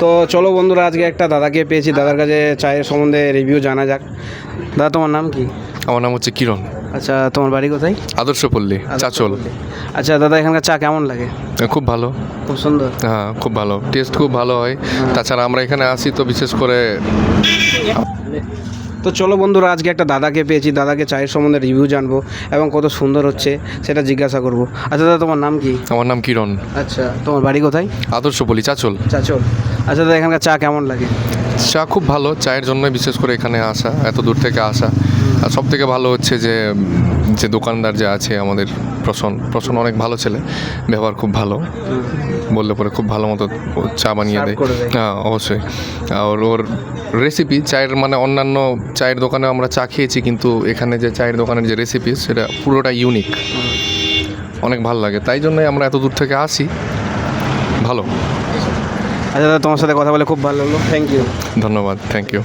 তো চলো বন্ধুরা, আজকে একটা দাদাকে পেয়েছি, দাদার কাছে চায়ের সম্বন্ধে রিভিউ জানা যাক। দাদা, তোমার নাম কি? আমার নাম হচ্ছে কিরণ। আচ্ছা, তোমার বাড়ি কোথায়? আদর্শপল্লী, চাচল। আচ্ছা দাদা, এখানকার চা কেমন লাগে? খুব ভালো। খুব সুন্দর। হ্যাঁ, খুব ভালো, টেস্ট খুব ভালো হয়। তাছাড়া আমরা এখানে আসি তো বিশেষ করে। তো চলো বন্ধুরা, আজকে একটা দাদাকে পেয়েছি, দাদাকে চায়ের সম্বন্ধে রিভিউ জানবো এবং কত সুন্দর হচ্ছে সেটা জিজ্ঞাসা করবো। আচ্ছা দাদা, তোমার নাম কি? আমার নাম কিরণ। আচ্ছা, তোমার বাড়ি কোথায়? আদর্শপল্লী, চাচল। চাচল। আচ্ছা দাদা, এখানকার চা কেমন লাগে? চা খুব ভালো, চায়ের জন্যই বিশেষ করে এখানে আসা, এত দূর থেকে আসা। আর সব থেকে ভালো হচ্ছে যে দোকানদার যে আছে আমাদের প্রসন্ন অনেক ভালো ছেলে, ব্যবহার খুব ভালো, বললে পরে খুব ভালো মতো চা বানিয়ে দেয়। হ্যাঁ, অবশ্যই। আর ওর রেসিপি চায়ের, মানে অন্যান্য চায়ের দোকানে আমরা চা খেয়েছি, কিন্তু এখানে যে চায়ের দোকানের যে রেসিপি সেটা পুরোটা ইউনিক, অনেক ভালো লাগে। তাই জন্যই আমরা এত দূর থেকে আসি। ভালো। আচ্ছা দাদা, তোমার সাথে কথা বলে খুব ভালো লাগলো। Thank you. ধন্যবাদ, থ্যাংক ইউ।